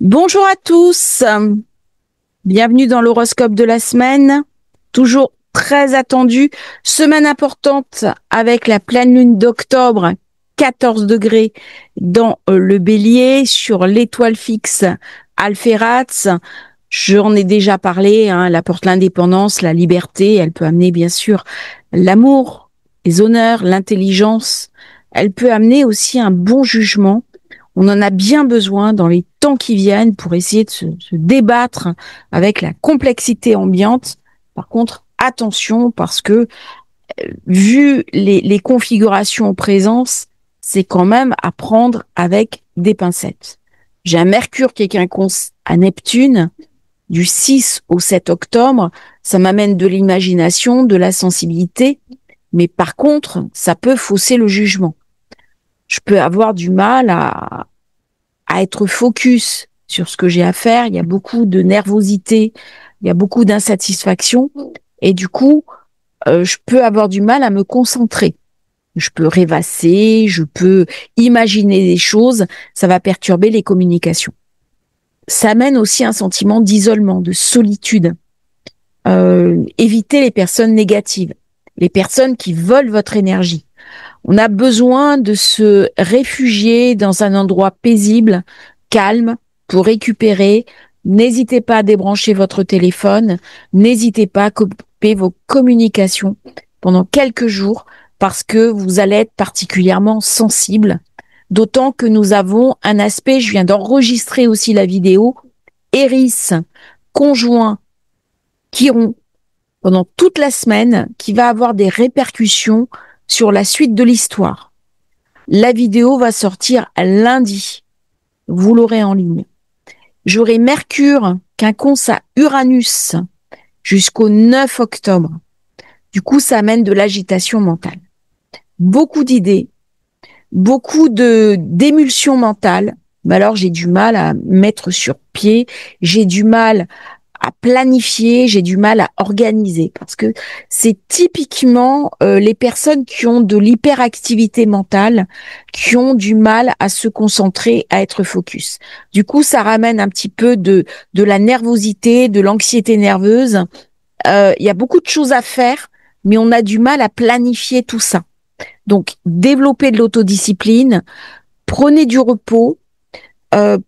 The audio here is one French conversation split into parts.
Bonjour à tous, bienvenue dans l'horoscope de la semaine, toujours très attendu, semaine importante avec la pleine lune d'octobre, 14 degrés dans le Bélier, sur l'étoile fixe Alphératz. J'en ai déjà parlé, elle apporte l'indépendance, la liberté, elle peut amener bien sûr l'amour, les honneurs, l'intelligence, elle peut amener aussi un bon jugement. On en a bien besoin dans les temps qui viennent pour essayer de se débattre avec la complexité ambiante. Par contre, attention parce que vu les configurations en présence, c'est quand même à prendre avec des pincettes. J'ai un Mercure qui est quinconce à Neptune du 6 au 7 octobre. Ça m'amène de l'imagination, de la sensibilité, mais par contre, ça peut fausser le jugement. Je peux avoir du mal à être focus sur ce que j'ai à faire. Il y a beaucoup de nervosité, il y a beaucoup d'insatisfaction, et du coup, je peux avoir du mal à me concentrer. Je peux rêvasser, je peux imaginer des choses, ça va perturber les communications. Ça amène aussi un sentiment d'isolement, de solitude. Évitez les personnes négatives, les personnes qui volent votre énergie. On a besoin de se réfugier dans un endroit paisible, calme, pour récupérer. N'hésitez pas à débrancher votre téléphone. N'hésitez pas à couper vos communications pendant quelques jours parce que vous allez être particulièrement sensible. D'autant que nous avons un aspect, je viens d'enregistrer aussi la vidéo, Eris, conjoint Chiron, pendant toute la semaine, qui va avoir des répercussions sur la suite de l'histoire. La vidéo va sortir lundi. Vous l'aurez en ligne. J'aurai Mercure, quinconce à Uranus, jusqu'au 9 octobre. Du coup, ça amène de l'agitation mentale. Beaucoup d'idées, beaucoup d'émulsions mentales. Mais alors, j'ai du mal à mettre sur pied. J'ai du mal à planifier, j'ai du mal à organiser parce que c'est typiquement les personnes qui ont de l'hyperactivité mentale, qui ont du mal à se concentrer, à être focus. Du coup, ça ramène un petit peu de la nervosité, de l'anxiété nerveuse. Il y a beaucoup de choses à faire, mais on a du mal à planifier tout ça. Donc, développez de l'autodiscipline, prenez du repos,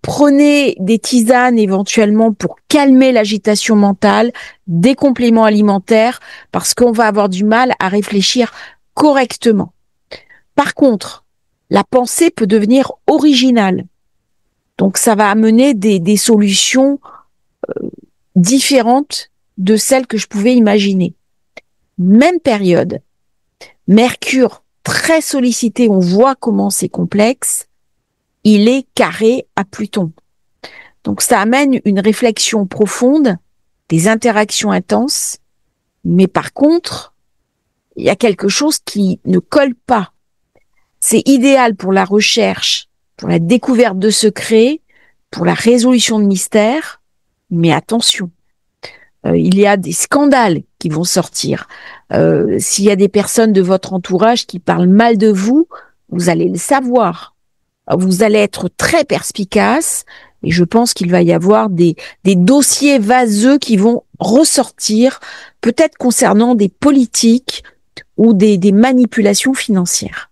prenez des tisanes éventuellement pour calmer l'agitation mentale, des compléments alimentaires, parce qu'on va avoir du mal à réfléchir correctement. Par contre, la pensée peut devenir originale. Donc ça va amener des solutions différentes de celles que je pouvais imaginer. Même période, Mercure très sollicité, on voit comment c'est complexe, il est carré à Pluton. Donc ça amène une réflexion profonde, des interactions intenses, mais par contre, il y a quelque chose qui ne colle pas. C'est idéal pour la recherche, pour la découverte de secrets, pour la résolution de mystères, mais attention, il y a des scandales qui vont sortir. S'il y a des personnes de votre entourage qui parlent mal de vous, vous allez le savoir. Vous allez être très perspicace et je pense qu'il va y avoir des dossiers vaseux qui vont ressortir, peut-être concernant des politiques ou des manipulations financières.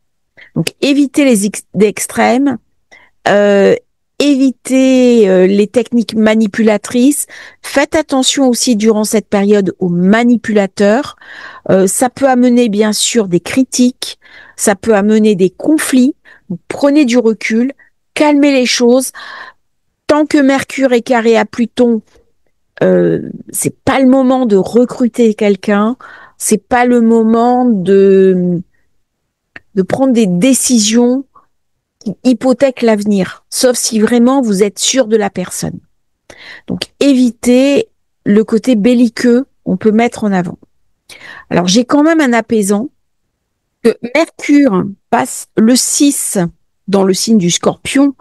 Donc, évitez les extrêmes, évitez les techniques manipulatrices. Faites attention aussi durant cette période aux manipulateurs. Ça peut amener bien sûr des critiques, ça peut amener des conflits. Donc, prenez du recul, calmez les choses. Tant que Mercure est carré à Pluton, c'est pas le moment de recruter quelqu'un, c'est pas le moment de prendre des décisions qui hypothèquent l'avenir, sauf si vraiment vous êtes sûr de la personne. Donc évitez le côté belliqueux qu'on peut mettre en avant. Alors j'ai quand même un apaisant, que Mercure passe le 6 dans le signe du Scorpion,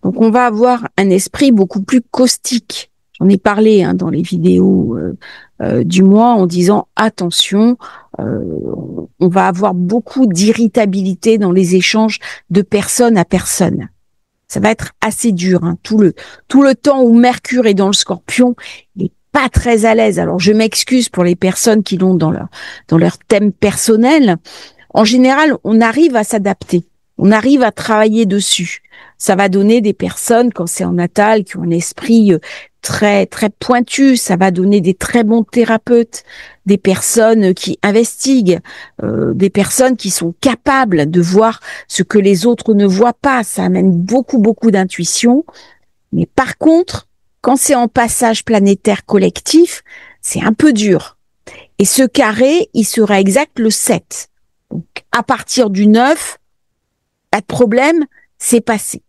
donc on va avoir un esprit beaucoup plus caustique. J'en ai parlé dans les vidéos du mois en disant attention, on va avoir beaucoup d'irritabilité dans les échanges de personne à personne. Ça va être assez dur, hein. Tout le temps où Mercure est dans le Scorpion, il est pas très à l'aise. Alors je m'excuse pour les personnes qui l'ont dans leur thème personnel. En général, on arrive à s'adapter. On arrive à travailler dessus. Ça va donner des personnes, quand c'est en natal, qui ont un esprit très, très pointu. Ça va donner des très bons thérapeutes, des personnes qui investiguent, des personnes qui sont capables de voir ce que les autres ne voient pas. Ça amène beaucoup, beaucoup d'intuition. Mais par contre, quand c'est en passage planétaire collectif, c'est un peu dur. Et ce carré, il sera exact le 7. Donc, à partir du 9, pas de problème, c'est passé.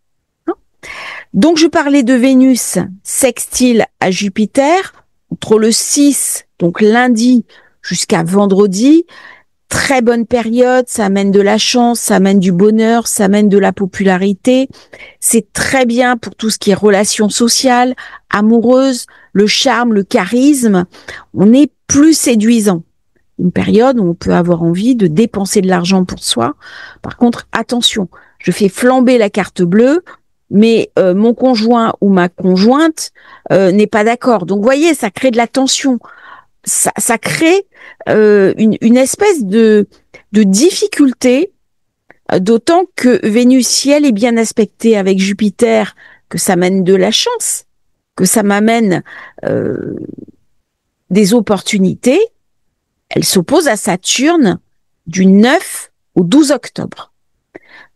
Donc, je parlais de Vénus sextile à Jupiter, entre le 6, donc lundi, jusqu'à vendredi. Très bonne période, ça amène de la chance, ça amène du bonheur, ça amène de la popularité. C'est très bien pour tout ce qui est relations sociales, amoureuses, le charme, le charisme. On est plus séduisant. Une période où on peut avoir envie de dépenser de l'argent pour soi. Par contre, attention, je fais flamber la carte bleue, mais mon conjoint ou ma conjointe n'est pas d'accord. Donc, vous voyez, ça crée de la tension. Ça crée une espèce de difficulté, d'autant que Vénus, si elle est bien aspectée avec Jupiter, que ça mène de la chance, que ça m'amène des opportunités. Elle s'oppose à Saturne du 9 au 12 octobre.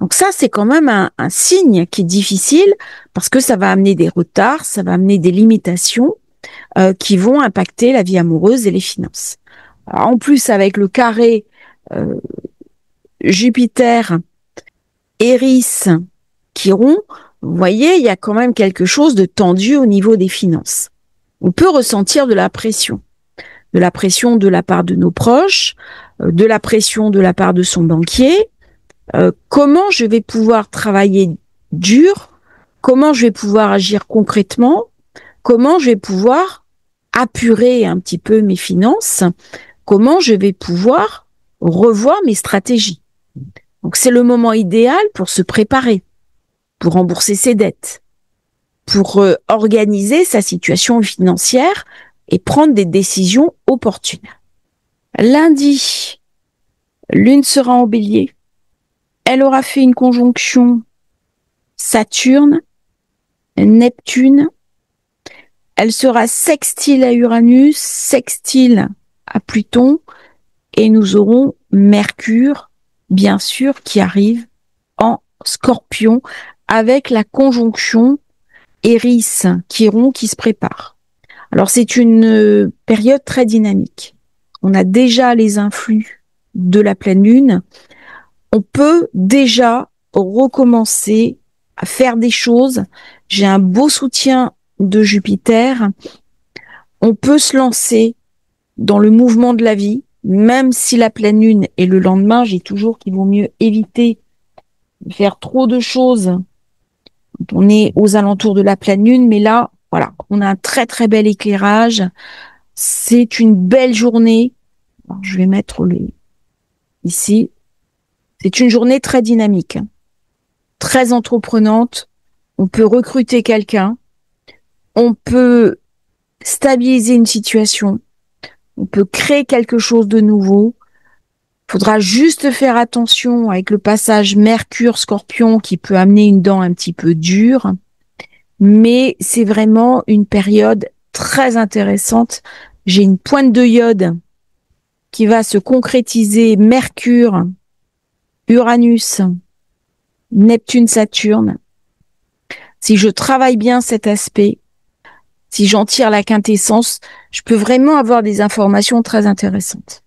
Donc ça, c'est quand même un signe qui est difficile parce que ça va amener des retards, ça va amener des limitations qui vont impacter la vie amoureuse et les finances. Alors, en plus, avec le carré Jupiter, Eris, Chiron, vous voyez, il y a quand même quelque chose de tendu au niveau des finances. On peut ressentir de la pression de la part de nos proches, de la pression de la part de son banquier. Comment je vais pouvoir travailler dur? Comment je vais pouvoir agir concrètement? Comment je vais pouvoir apurer un petit peu mes finances? Comment je vais pouvoir revoir mes stratégies? Donc c'est le moment idéal pour se préparer, pour rembourser ses dettes, pour organiser sa situation financière et prendre des décisions opportunes. Lundi, Lune sera en Bélier. Elle aura fait une conjonction Saturne, Neptune. Elle sera sextile à Uranus, sextile à Pluton. Et nous aurons Mercure, bien sûr, qui arrive en Scorpion avec la conjonction Eris-Chiron qui se prépare. Alors, c'est une période très dynamique. On a déjà les influx de la pleine lune. On peut déjà recommencer à faire des choses. J'ai un beau soutien de Jupiter. On peut se lancer dans le mouvement de la vie, même si la pleine lune est le lendemain. J'ai toujours qu'il vaut mieux éviter de faire trop de choses quand on est aux alentours de la pleine lune. Mais là, voilà, on a un très très bel éclairage. C'est une belle journée. Alors, je vais mettre ici. C'est une journée très dynamique, très entreprenante. On peut recruter quelqu'un. On peut stabiliser une situation. On peut créer quelque chose de nouveau. Il faudra juste faire attention avec le passage Mercure-Scorpion qui peut amener une dent un petit peu dure. Mais c'est vraiment une période très intéressante. J'ai une pointe de iode qui va se concrétiser Mercure, Uranus, Neptune, Saturne. Si je travaille bien cet aspect, si j'en tire la quintessence, je peux vraiment avoir des informations très intéressantes.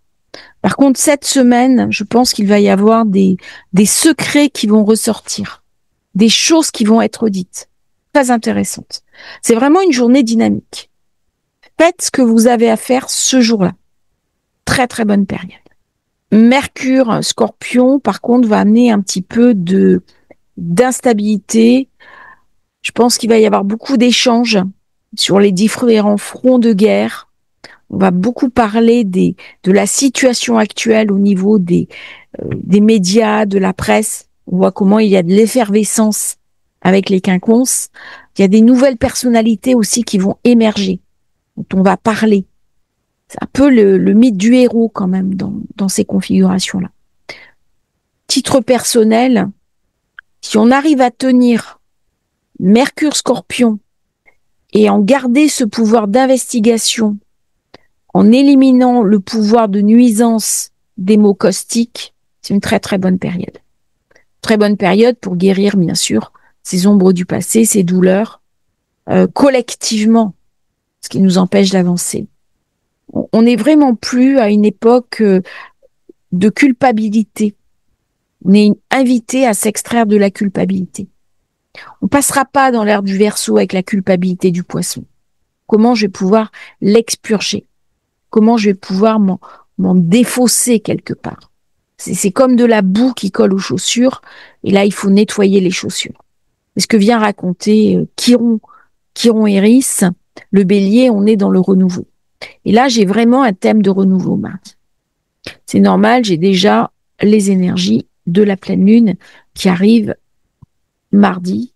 Par contre, cette semaine, je pense qu'il va y avoir des secrets qui vont ressortir, des choses qui vont être dites, très intéressantes. C'est vraiment une journée dynamique. Faites ce que vous avez à faire ce jour-là. Très, très bonne période. Mercure, Scorpion, par contre, va amener un petit peu d'instabilité. Je pense qu'il va y avoir beaucoup d'échanges sur les différents fronts de guerre. On va beaucoup parler de la situation actuelle au niveau des médias, de la presse. On voit comment il y a de l'effervescence avec les quinconces, il y a des nouvelles personnalités aussi qui vont émerger, dont on va parler. C'est un peu le mythe du héros quand même dans ces configurations-là. Titre personnel, si on arrive à tenir Mercure Scorpion et en garder ce pouvoir d'investigation, en éliminant le pouvoir de nuisance des mots caustiques, c'est une très très bonne période. Très bonne période pour guérir, bien sûr, ces ombres du passé, ces douleurs, collectivement, ce qui nous empêche d'avancer. On n'est vraiment plus à une époque de culpabilité. On est invité à s'extraire de la culpabilité. On passera pas dans l'ère du Verseau avec la culpabilité du Poisson. Comment je vais pouvoir l'expurger? Comment je vais pouvoir m'en défausser quelque part? C'est comme de la boue qui colle aux chaussures, et là, il faut nettoyer les chaussures. C'est ce que vient raconter Chiron Iris, le Bélier, on est dans le renouveau. Et là, j'ai vraiment un thème de renouveau mardi. C'est normal, j'ai déjà les énergies de la pleine lune qui arrive mardi.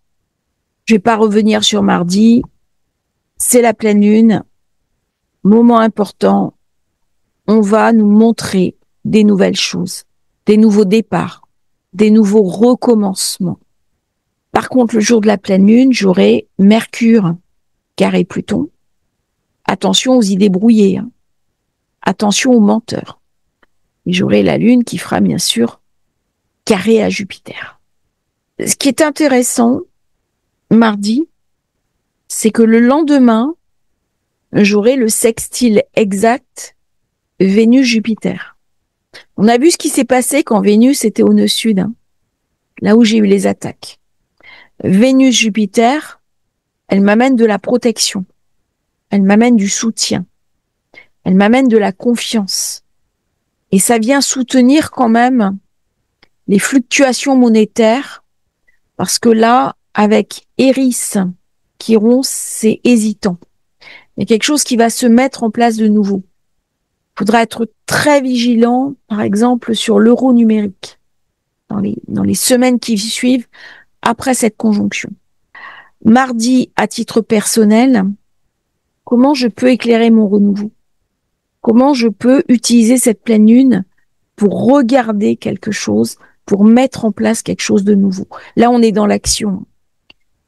Je vais pas revenir sur mardi. C'est la pleine lune. Moment important. On va nous montrer des nouvelles choses, des nouveaux départs, des nouveaux recommencements. Par contre, le jour de la pleine lune, j'aurai Mercure carré Pluton. Attention aux idées brouillées. Attention aux menteurs. Et j'aurai la lune qui fera bien sûr carré à Jupiter. Ce qui est intéressant, mardi, c'est que le lendemain, j'aurai le sextile exact Vénus-Jupiter. On a vu ce qui s'est passé quand Vénus était au nœud sud, là où j'ai eu les attaques. Vénus-Jupiter, elle m'amène de la protection, elle m'amène du soutien, elle m'amène de la confiance. Et ça vient soutenir quand même les fluctuations monétaires, parce que là, avec Eris, Chiron, c'est hésitant. Il y a quelque chose qui va se mettre en place de nouveau. Il faudra être très vigilant, par exemple, sur l'euro numérique, dans les semaines qui suivent après cette conjonction. Mardi, à titre personnel, comment je peux éclairer mon renouveau? Comment je peux utiliser cette pleine lune pour regarder quelque chose, pour mettre en place quelque chose de nouveau? Là, on est dans l'action.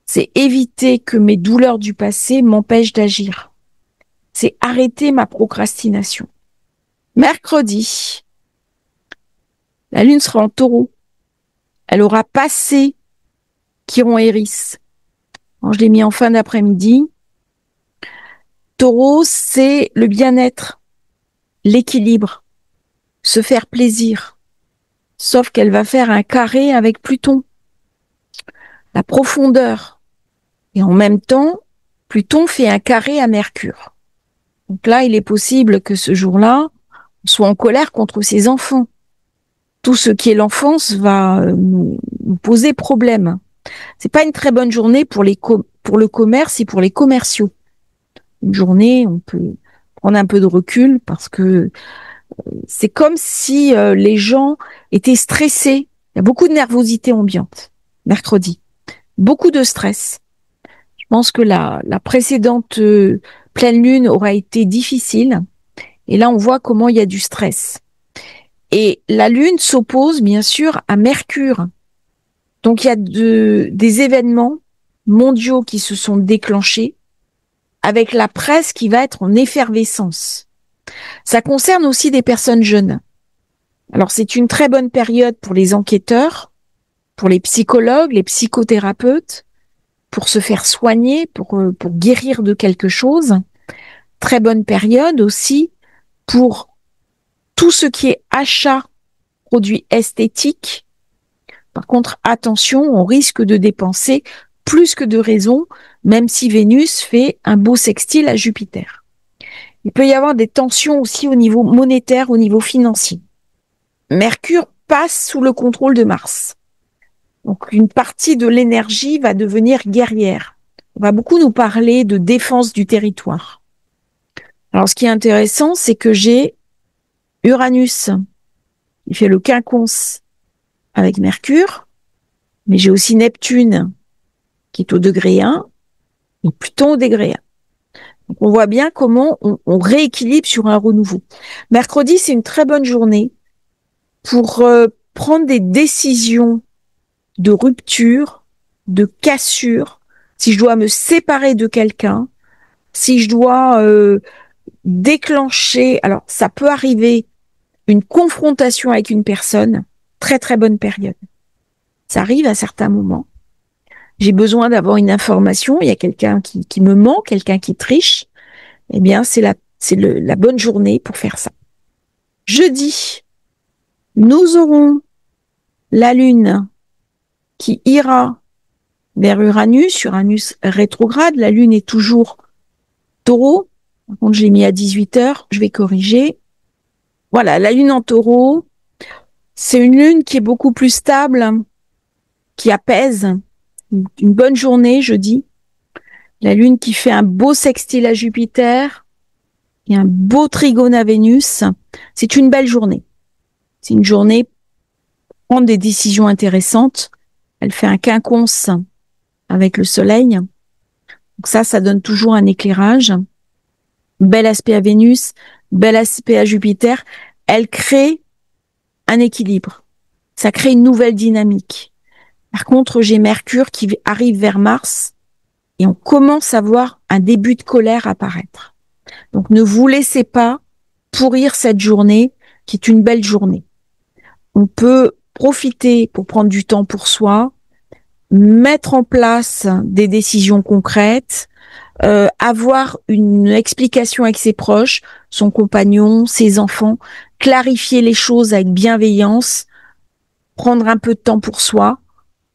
C'est éviter que mes douleurs du passé m'empêchent d'agir. C'est arrêter ma procrastination. Mercredi, la lune sera en Taureau. Elle aura passé Chiron Eris. Je l'ai mis en fin d'après-midi. Taureau, c'est le bien-être, l'équilibre, se faire plaisir. Sauf qu'elle va faire un carré avec Pluton. La profondeur. Et en même temps, Pluton fait un carré à Mercure. Donc là, il est possible que ce jour-là, on soit en colère contre ses enfants. Tout ce qui est l'enfance va nous poser problème. C'est pas une très bonne journée pour le commerce et pour les commerciaux. Une journée, on peut prendre un peu de recul parce que c'est comme si les gens étaient stressés. Il y a beaucoup de nervosité ambiante mercredi. Beaucoup de stress. Je pense que la précédente pleine lune aura été difficile. Et là, on voit comment il y a du stress. Et la lune s'oppose, bien sûr, à Mercure. Donc, il y a des événements mondiaux qui se sont déclenchés avec la presse qui va être en effervescence. Ça concerne aussi des personnes jeunes. Alors, c'est une très bonne période pour les enquêteurs, pour les psychologues, les psychothérapeutes, pour se faire soigner, pour guérir de quelque chose. Très bonne période aussi pour tout ce qui est achat produits esthétiques. Par contre, attention, on risque de dépenser plus que de raison, même si Vénus fait un beau sextile à Jupiter. Il peut y avoir des tensions aussi au niveau monétaire, au niveau financier. Mercure passe sous le contrôle de Mars. Donc, une partie de l'énergie va devenir guerrière. On va beaucoup nous parler de défense du territoire. Alors, ce qui est intéressant, c'est que j'ai Uranus, il fait le quinconce avec Mercure, mais j'ai aussi Neptune qui est au degré 1, et Pluton au degré 1. Donc on voit bien comment on rééquilibre sur un renouveau. Mercredi, c'est une très bonne journée pour prendre des décisions de rupture, de cassure, si je dois me séparer de quelqu'un, si je dois déclencher, alors ça peut arriver, une confrontation avec une personne, très très bonne période. Ça arrive à certains moments. J'ai besoin d'avoir une information, il y a quelqu'un qui me ment, quelqu'un qui triche, eh bien c'est la bonne journée pour faire ça. Jeudi, nous aurons la Lune qui ira vers Uranus rétrograde. La Lune est toujours Taureau. Par contre, je l'ai mis à 18h, je vais corriger. Voilà, la Lune en Taureau, c'est une Lune qui est beaucoup plus stable, qui apaise. Une bonne journée, jeudi. La Lune qui fait un beau sextile à Jupiter et un beau trigone à Vénus. C'est une belle journée. C'est une journée pour prendre des décisions intéressantes. Elle fait un quinconce avec le Soleil. Donc ça donne toujours un éclairage. Bel aspect à Vénus, bel aspect à Jupiter. Elle crée un équilibre. Ça crée une nouvelle dynamique. Par contre, j'ai Mercure qui arrive vers Mars et on commence à voir un début de colère apparaître. Donc ne vous laissez pas pourrir cette journée qui est une belle journée. On peut profiter pour prendre du temps pour soi, mettre en place des décisions concrètes, avoir une explication avec ses proches, son compagnon, ses enfants, clarifier les choses avec bienveillance, prendre un peu de temps pour soi,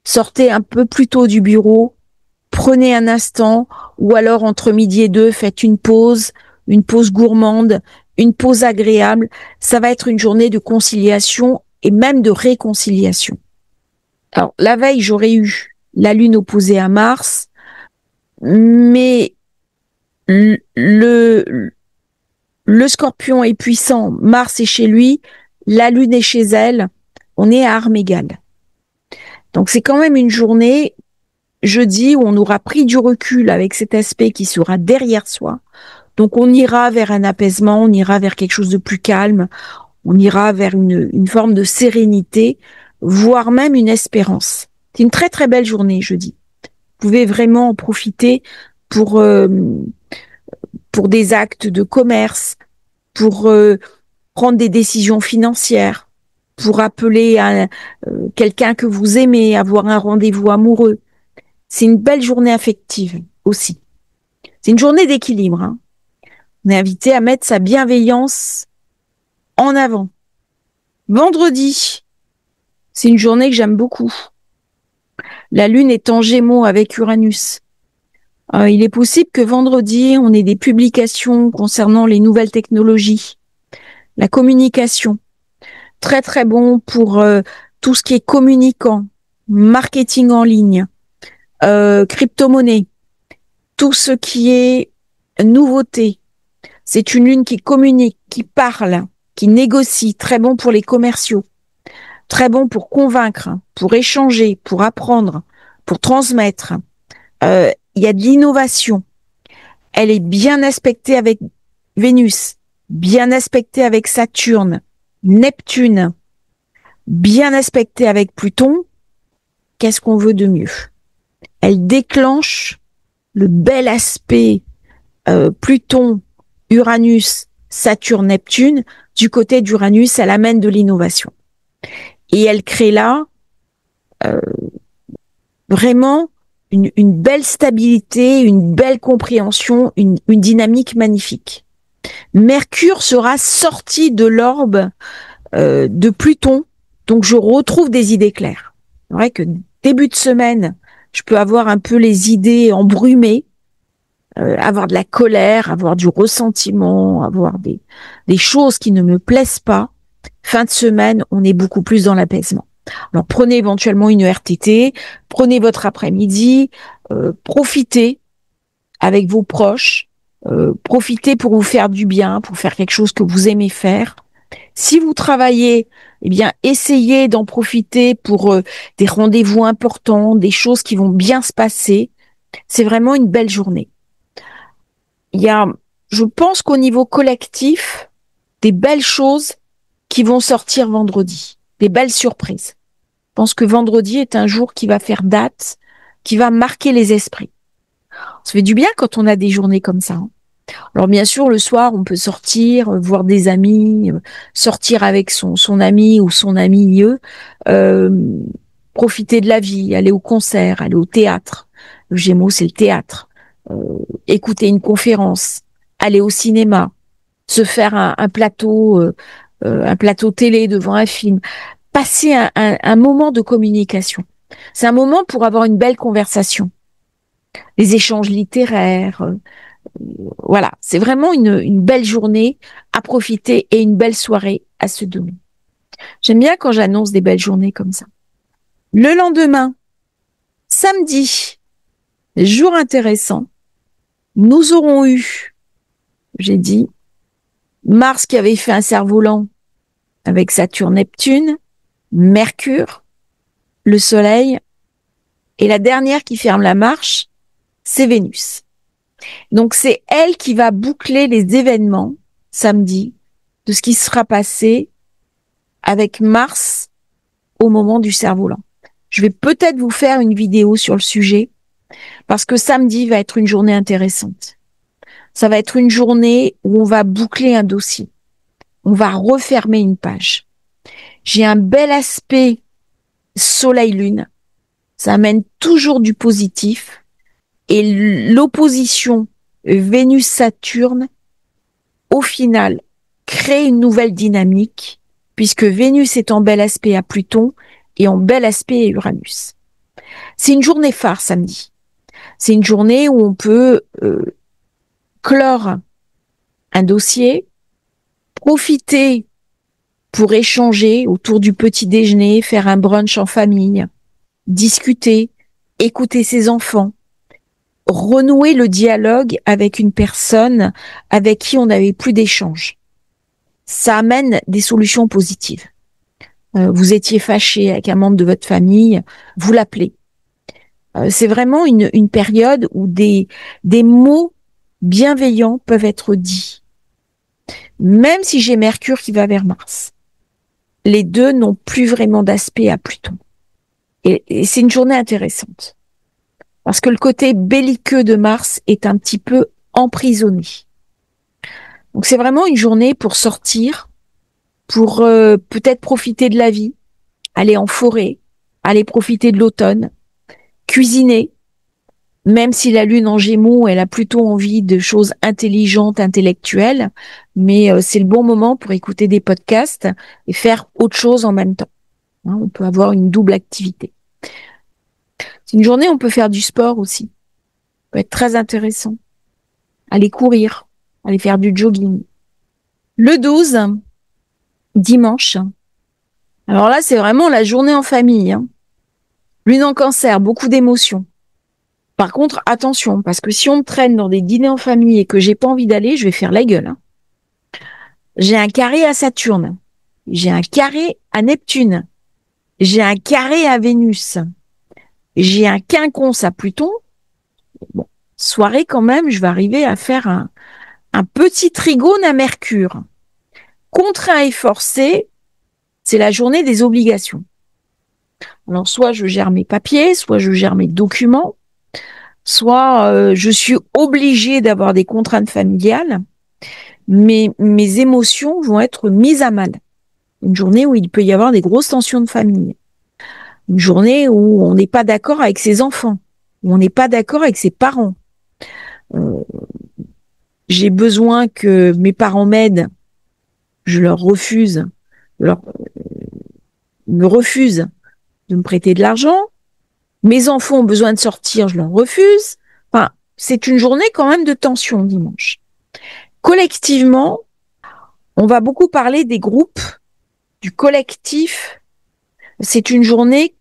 sortez un peu plus tôt du bureau, prenez un instant, ou alors entre midi et 2, faites une pause gourmande, une pause agréable. Ça va être une journée de conciliation et même de réconciliation. Alors, la veille, j'aurais eu la Lune opposée à Mars, mais le Scorpion est puissant, Mars est chez lui, la Lune est chez elle, on est à armes égales. Donc c'est quand même une journée, jeudi, où on aura pris du recul avec cet aspect qui sera derrière soi. Donc on ira vers un apaisement, on ira vers quelque chose de plus calme, on ira vers une forme de sérénité, voire même une espérance. C'est une très très belle journée, jeudi. Vous pouvez vraiment en profiter pour des actes de commerce, pour prendre des décisions financières, pour appeler quelqu'un que vous aimez, avoir un rendez-vous amoureux. C'est une belle journée affective aussi. C'est une journée d'équilibre. Hein. On est invité à mettre sa bienveillance en avant. Vendredi, c'est une journée que j'aime beaucoup. La Lune est en Gémeaux avec Uranus. Il est possible que vendredi, on ait des publications concernant les nouvelles technologies, la communication. Très très bon pour tout ce qui est communicant, marketing en ligne, crypto-monnaie, tout ce qui est nouveauté. C'est une lune qui communique, qui parle, qui négocie, très bon pour les commerciaux, très bon pour convaincre, pour échanger, pour apprendre, pour transmettre. Il y a de l'innovation. Elle est bien aspectée avec Vénus, bien aspectée avec Saturne, Neptune, bien aspectée avec Pluton. Qu'est-ce qu'on veut de mieux? Elle déclenche le bel aspect Pluton, Uranus, Saturne, Neptune. Du côté d'Uranus, elle amène de l'innovation. Et elle crée là vraiment une belle stabilité, une belle compréhension, une dynamique magnifique. Mercure sera sorti de l'orbe de Pluton, donc je retrouve des idées claires. C'est vrai que début de semaine, je peux avoir un peu les idées embrumées, avoir de la colère, avoir du ressentiment, avoir des choses qui ne me plaisent pas. Fin de semaine, on est beaucoup plus dans l'apaisement. Alors prenez éventuellement une RTT, prenez votre après-midi, profitez avec vos proches, profitez pour vous faire du bien, pour faire quelque chose que vous aimez faire. Si vous travaillez, eh bien, essayez d'en profiter pour des rendez-vous importants, des choses qui vont bien se passer. C'est vraiment une belle journée. Il y a, je pense qu'au niveau collectif, des belles choses qui vont sortir vendredi, des belles surprises. Je pense que vendredi est un jour qui va faire date, qui va marquer les esprits. Ça fait du bien quand on a des journées comme ça, hein. Alors bien sûr, le soir, on peut sortir, voir des amis, sortir avec son ami ou son ami, euh, profiter de la vie, aller au concert, aller au théâtre. Le Gémeaux, c'est le théâtre. Euh, Écouter une conférence, aller au cinéma, se faire un plateau télé devant un film, passer un moment de communication. C'est un moment pour avoir une belle conversation, les échanges littéraires, voilà, c'est vraiment une belle journée à profiter et une belle soirée à se donner. J'aime bien quand j'annonce des belles journées comme ça. Le lendemain, samedi, jour intéressant, nous aurons eu, j'ai dit, Mars qui avait fait un cerf-volant avec Saturne-Neptune, Mercure, le Soleil, et la dernière qui ferme la marche, c'est Vénus. Donc c'est elle qui va boucler les événements samedi de ce qui sera passé avec Mars au moment du cerf-volant. Je vais peut-être vous faire une vidéo sur le sujet parce que samedi va être une journée intéressante. Ça va être une journée où on va boucler un dossier. On va refermer une page. J'ai un bel aspect Soleil-Lune. Ça amène toujours du positif. Et l'opposition Vénus-Saturne, au final, crée une nouvelle dynamique puisque Vénus est en bel aspect à Pluton et en bel aspect à Uranus. C'est une journée phare samedi. C'est une journée où on peut clore un dossier, profiter pour échanger autour du petit déjeuner, faire un brunch en famille, discuter, écouter ses enfants, renouer le dialogue avec une personne avec qui on n'avait plus d'échange. Ça amène des solutions positives. Vous étiez fâché avec un membre de votre famille, vous l'appelez. C'est vraiment une période où des mots bienveillants peuvent être dits. Même si j'ai Mercure qui va vers Mars. Les deux n'ont plus vraiment d'aspect à Pluton. Et c'est une journée intéressante. Parce que le côté belliqueux de Mars est un petit peu emprisonné. Donc c'est vraiment une journée pour sortir, pour peut-être profiter de la vie, aller en forêt, aller profiter de l'automne, cuisiner, même si la lune en Gémeaux, elle a plutôt envie de choses intelligentes, intellectuelles, mais c'est le bon moment pour écouter des podcasts et faire autre chose en même temps. Hein, on peut avoir une double activité. C'est une journée où on peut faire du sport aussi. Ça peut être très intéressant. Aller courir, aller faire du jogging. Le 12, dimanche. Alors là, c'est vraiment la journée en famille, hein. Lune en Cancer, beaucoup d'émotions. Par contre, attention, parce que si on me traîne dans des dîners en famille et que j'ai pas envie d'aller, je vais faire la gueule, hein. J'ai un carré à Saturne. J'ai un carré à Neptune. J'ai un carré à Vénus. J'ai un quinconce à Pluton. Bon, soirée quand même, je vais arriver à faire un petit trigone à Mercure. Contraint et forcé, c'est la journée des obligations. Alors, soit je gère mes papiers, soit je gère mes documents, soit je suis obligée d'avoir des contraintes familiales, mais mes émotions vont être mises à mal. Une journée où il peut y avoir des grosses tensions de famille. Une journée où on n'est pas d'accord avec ses enfants, où on n'est pas d'accord avec ses parents. Euh, j'ai besoin que mes parents m'aident, je leur refuse, leur, me refuse de me prêter de l'argent. Mes enfants ont besoin de sortir, je leur refuse. Enfin, c'est une journée quand même de tension dimanche. Collectivement, on va beaucoup parler des groupes, du collectif. C'est une journée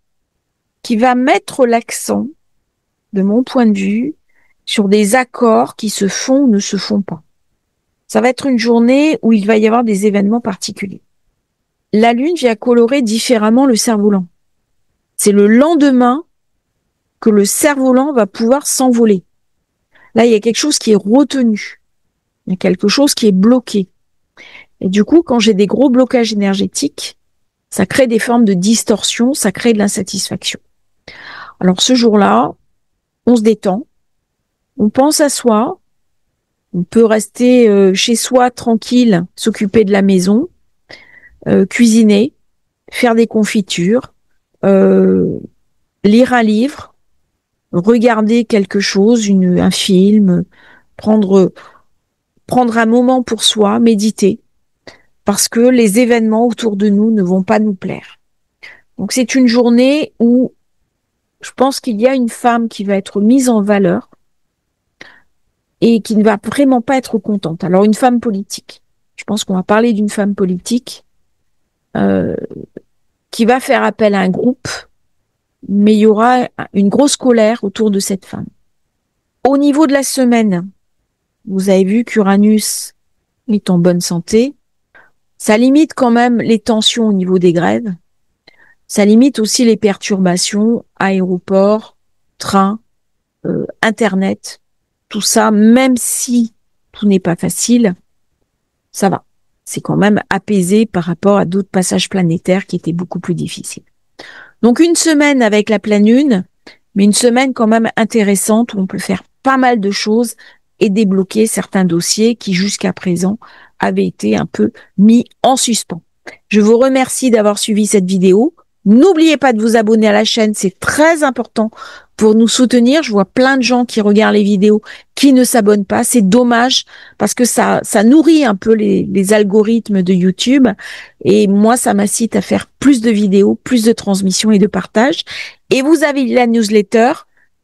qui va mettre l'accent, de mon point de vue, sur des accords qui se font ou ne se font pas. Ça va être une journée où il va y avoir des événements particuliers. La Lune vient colorer différemment le cerf-volant. C'est le lendemain que le cerf-volant va pouvoir s'envoler. Là, il y a quelque chose qui est retenu. Il y a quelque chose qui est bloqué. Et du coup, quand j'ai des gros blocages énergétiques, ça crée des formes de distorsion, ça crée de l'insatisfaction. Alors ce jour-là, on se détend, on pense à soi, on peut rester chez soi tranquille, s'occuper de la maison, cuisiner, faire des confitures, lire un livre, regarder quelque chose, un film, prendre un moment pour soi, méditer, parce que les événements autour de nous ne vont pas nous plaire. Donc c'est une journée où je pense qu'il y a une femme qui va être mise en valeur et qui ne va vraiment pas être contente. Alors une femme politique. Je pense qu'on va parler d'une femme politique qui va faire appel à un groupe, mais il y aura une grosse colère autour de cette femme. Au niveau de la semaine, vous avez vu qu'Uranus est en bonne santé. Ça limite quand même les tensions au niveau des grèves. Ça limite aussi les perturbations, aéroports, trains, Internet. Tout ça, même si tout n'est pas facile, ça va. C'est quand même apaisé par rapport à d'autres passages planétaires qui étaient beaucoup plus difficiles. Donc une semaine avec la pleine lune, mais une semaine quand même intéressante où on peut faire pas mal de choses et débloquer certains dossiers qui jusqu'à présent avaient été un peu mis en suspens. Je vous remercie d'avoir suivi cette vidéo. N'oubliez pas de vous abonner à la chaîne, c'est très important pour nous soutenir. Je vois plein de gens qui regardent les vidéos qui ne s'abonnent pas. C'est dommage parce que ça nourrit un peu les algorithmes de YouTube. Et moi, ça m'incite à faire plus de vidéos, plus de transmissions et de partage. Et vous avez la newsletter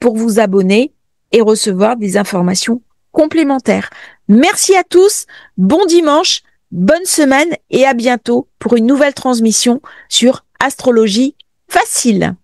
pour vous abonner et recevoir des informations complémentaires. Merci à tous, bon dimanche, bonne semaine et à bientôt pour une nouvelle transmission sur Astrologie facile.